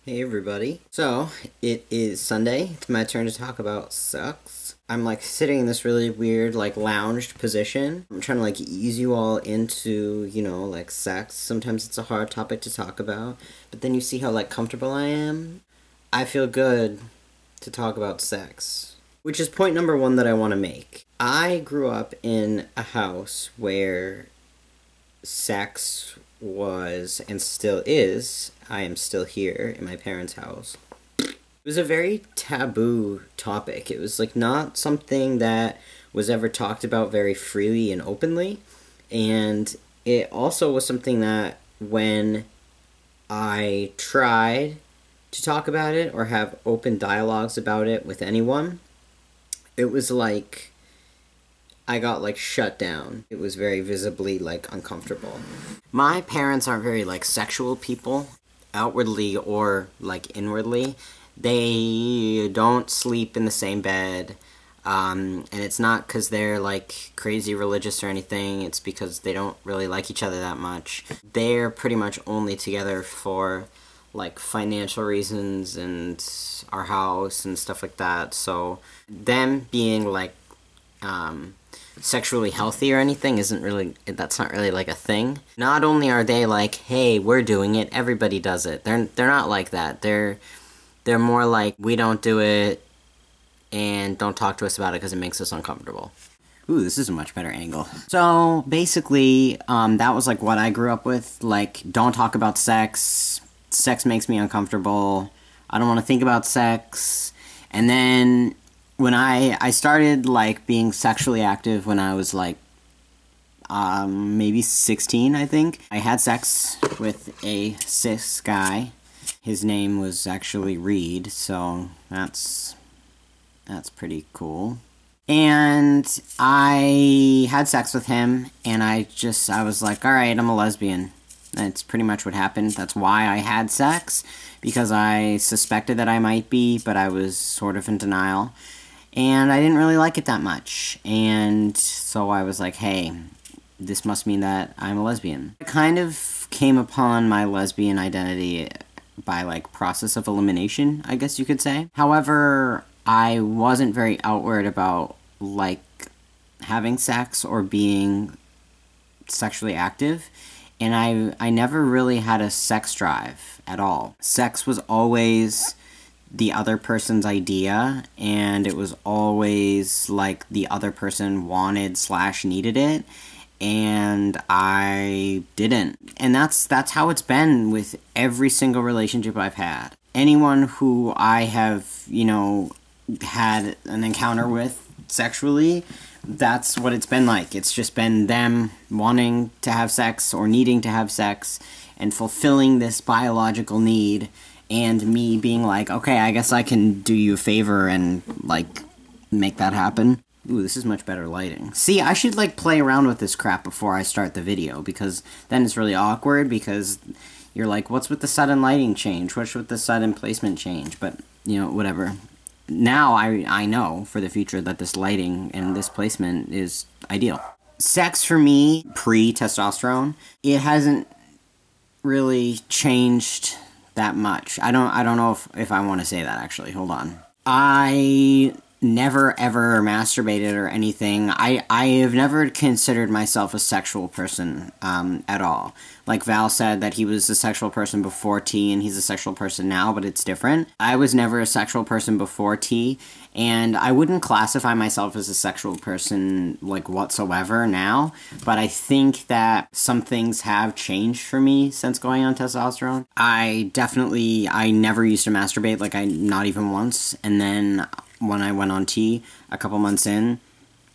Hey everybody. So, it is Sunday. It's my turn to talk about sex. I'm like sitting in this really weird like lounged position. I'm trying to like ease you all into, like sex. Sometimes it's a hard topic to talk about, but then you see how like comfortable I am. I feel good to talk about sex. Which is point number one that I want to make. I grew up in a house where sex was and still is. I am still here in my parents' house. It was a very taboo topic. It was like not something that was ever talked about very freely and openly. And it also was something that when I tried to talk about it or have open dialogues about it with anyone, it was like I got like shut down. It was very visibly like uncomfortable. My parents aren't very like sexual people, outwardly or like inwardly. They don't sleep in the same bed. And it's not because they're like crazy religious or anything. It's because they don't really like each other that much. They're pretty much only together for like financial reasons and our house and stuff like that. So them being like sexually healthy or anything that's not really like a thing. Not only are they like, hey, we're doing it, everybody does it. They're not like that. They're more like, we don't do it and don't talk to us about it because it makes us uncomfortable. Ooh, this is a much better angle. So basically, that was like what I grew up with. Like, don't talk about sex. Sex makes me uncomfortable. I don't want to think about sex. And then when I started like being sexually active when I was like maybe 16, I think. I had sex with a cis guy. His name was actually Reed, so that's pretty cool. And I had sex with him, and I was like, alright, I'm a lesbian. That's pretty much what happened. That's why I had sex, because I suspected that I might be, but I was sort of in denial. And I didn't really like it that much. And so I was like, hey, this must mean that I'm a lesbian. I kind of came upon my lesbian identity by like process of elimination, I guess you could say. However, I wasn't very outward about like having sex or being sexually active. And I never really had a sex drive at all. Sex was always the other person's idea, and it was always like the other person wanted/needed it, and I didn't. And that's how it's been with every single relationship I've had. Anyone who I have, had an encounter with sexually, that's what it's been like. It's just been them wanting to have sex or needing to have sex and fulfilling this biological need, and me being like, okay, I guess I can do you a favor and like make that happen. Ooh, this is much better lighting. See, I should like play around with this crap before I start the video, because then it's really awkward, because you're like, what's with the sudden lighting change? What's with the sudden placement change? But, whatever. Now I know for the future that this lighting and this placement is ideal. Sex for me, pre-testosterone, it hasn't really changed that much. I don't know if I want to say that, actually. Hold on. I never ever masturbated or anything. I have never considered myself a sexual person at all. Like Val said that he was a sexual person before T and he's a sexual person now, but it's different. I was never a sexual person before T, and I wouldn't classify myself as a sexual person like whatsoever now, but I think that some things have changed for me since going on testosterone. I never used to masturbate, like not even once, and then when I went on T a couple months in,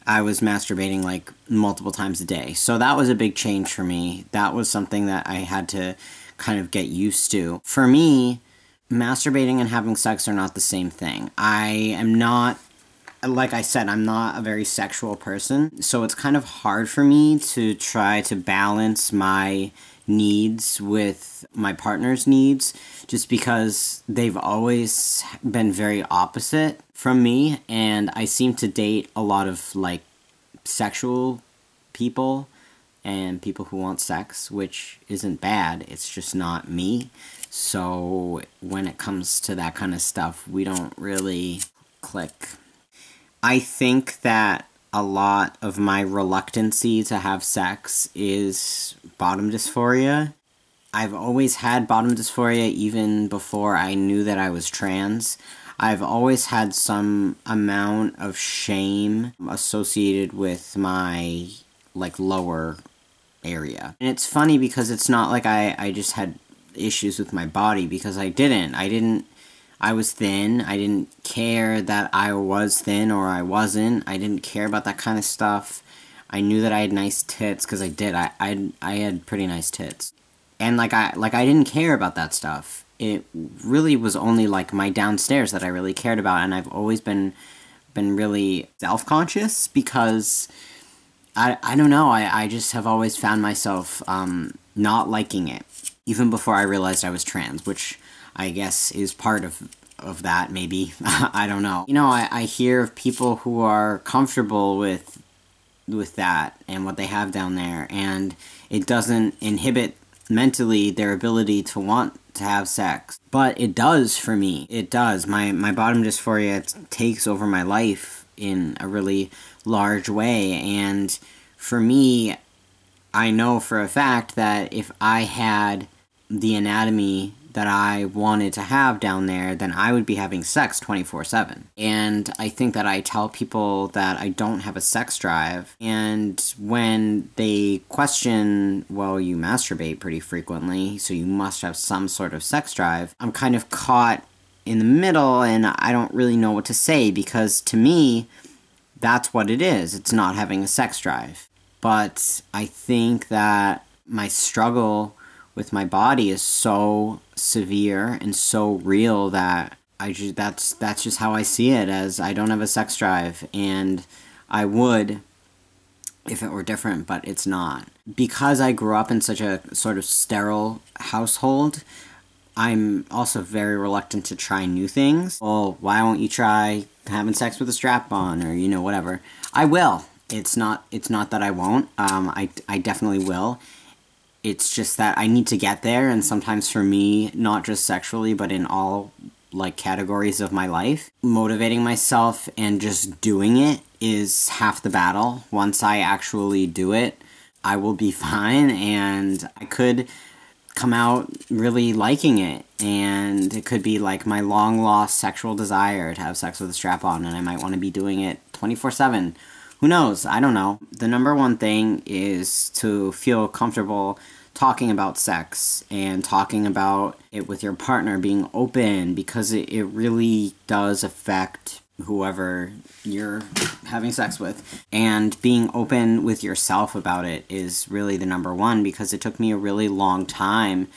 I was masturbating like multiple times a day. So that was a big change for me. That was something that I had to kind of get used to. For me, masturbating and having sex are not the same thing. I am not, like I said, I'm not a very sexual person. So it's kind of hard for me to try to balance my needs with my partner's needs, just because they've always been very opposite from me, and I seem to date a lot of like sexual people and people who want sex, which isn't bad, it's just not me. So when it comes to that kind of stuff, we don't really click. I think that a lot of my reluctancy to have sex is bottom dysphoria. I've always had bottom dysphoria even before I knew that I was trans. I've always had some amount of shame associated with my, like, lower area. And it's funny because it's not like I just had issues with my body, because I didn't. I was thin. I didn't care that I was thin or I wasn't. I didn't care about that kind of stuff. I knew that I had nice tits, because I did. I had pretty nice tits. And I didn't care about that stuff. It really was only like my downstairs that I really cared about, and I've always been really self-conscious because I don't know, I just have always found myself not liking it, even before I realized I was trans, which I guess is part of that, maybe. I don't know. You know, I hear of people who are comfortable with that and what they have down there, and it doesn't inhibit mentally their ability to want to have sex. But it does for me. It does. My bottom dysphoria takes over my life in a really large way, and for me, I know for a fact that if I had the anatomy that I wanted to have down there, then I would be having sex 24/7. And I think that I tell people that I don't have a sex drive, and when they question, well, you masturbate pretty frequently, so you must have some sort of sex drive, I'm kind of caught in the middle, and I don't really know what to say, because to me, that's what it is. It's not having a sex drive. But I think that my struggle with my body is so severe and so real that that's just how I see it, as I don't have a sex drive, and I would if it were different, but it's not. Because I grew up in such a sort of sterile household, I'm also very reluctant to try new things. Well, why won't you try having sex with a strap on, or, you know, whatever. I will. It's not that I won't. I definitely will. It's just that I need to get there, and sometimes for me, not just sexually, but in all, like, categories of my life, motivating myself and just doing it is half the battle. Once I actually do it, I will be fine, and I could come out really liking it, and it could be like my long-lost sexual desire to have sex with a strap-on, and I might want to be doing it 24/7. Who knows? I don't know. The number one thing is to feel comfortable talking about sex and talking about it with your partner, being open, because it really does affect whoever you're having sex with. And being open with yourself about it is really the number one, because it took me a really long time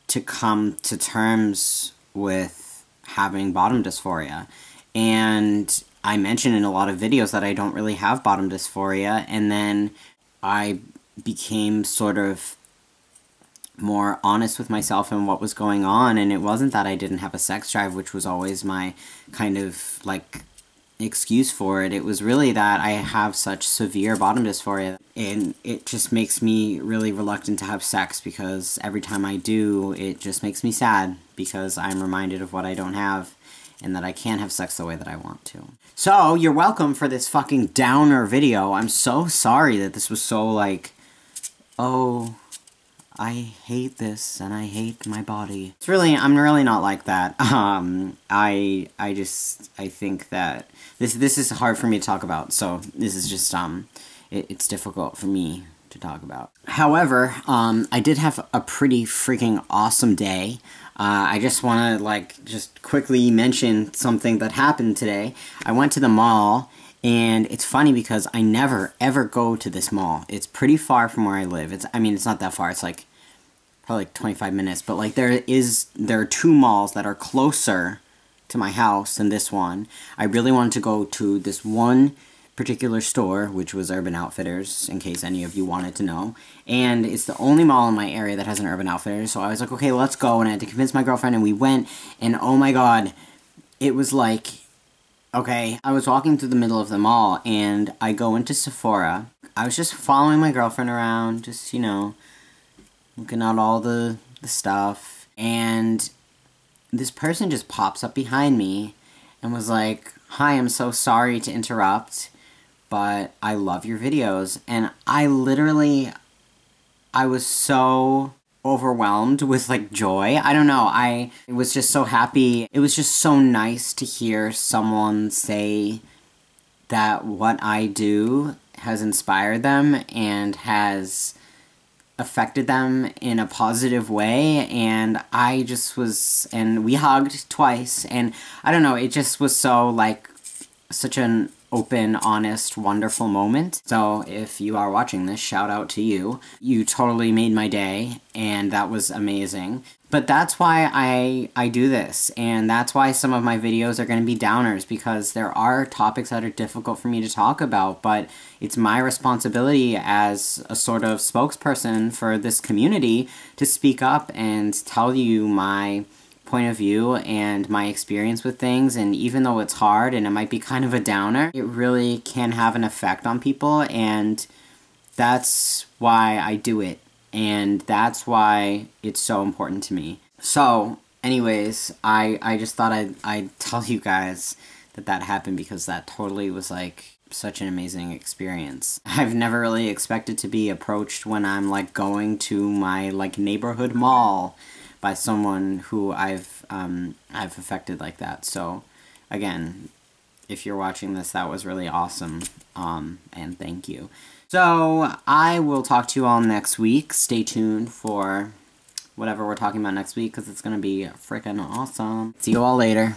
to come to terms with having bottom dysphoria. And I mention in a lot of videos that I don't really have bottom dysphoria, and then I became sort of more honest with myself and what was going on, and it wasn't that I didn't have a sex drive, which was always my kind of, like, excuse for it. It was really that I have such severe bottom dysphoria, and it just makes me really reluctant to have sex, because every time I do, it just makes me sad, because I'm reminded of what I don't have, and that I can't have sex the way that I want to. So, you're welcome for this fucking downer video. I'm so sorry that this was so, like, oh, I hate this, and I hate my body. I'm really not like that. I think that this is hard for me to talk about, so this is just, it's difficult for me to talk about. However, I did have a pretty freaking awesome day. I just want to, like, just quickly mention something that happened today. I went to the mall, and it's funny because I never, ever go to this mall. It's pretty far from where I live. It's not that far. It's, like, probably, like, 25 minutes. But, like, there are two malls that are closer to my house than this one. I really wanted to go to this one particular store, which was Urban Outfitters, in case any of you wanted to know. And it's the only mall in my area that has an Urban Outfitters, so I was like, okay, let's go, and I had to convince my girlfriend, and we went, and oh my god, it was like, okay, I was walking through the middle of the mall, and I go into Sephora. I was just following my girlfriend around, just, you know, looking at all the stuff, And this person just pops up behind me and was like, "Hi, I'm so sorry to interrupt, but I love your videos." And I was so overwhelmed with, like, joy. I don't know, I was just so happy. It was just so nice to hear someone say that what I do has inspired them and has affected them in a positive way, and I just was, and we hugged twice, and I don't know, it just was so, like, such an open, honest, wonderful moment. So if you are watching this, shout out to you. You totally made my day, and that was amazing. But that's why I do this, and that's why some of my videos are going to be downers, because there are topics that are difficult for me to talk about, but it's my responsibility as a sort of spokesperson for this community to speak up and tell you my point of view and my experience with things. And even though it's hard and it might be kind of a downer, it really can have an effect on people, and that's why I do it. And that's why it's so important to me. So, anyways, I just thought I'd tell you guys that happened, because that totally was, like, such an amazing experience. I've never really expected to be approached when I'm, like, going to my, like, neighborhood mall by someone who I've affected like that. So, again, if you're watching this, that was really awesome, and thank you. So, I will talk to you all next week. Stay tuned for whatever we're talking about next week, because it's going to be freaking awesome. See you all later.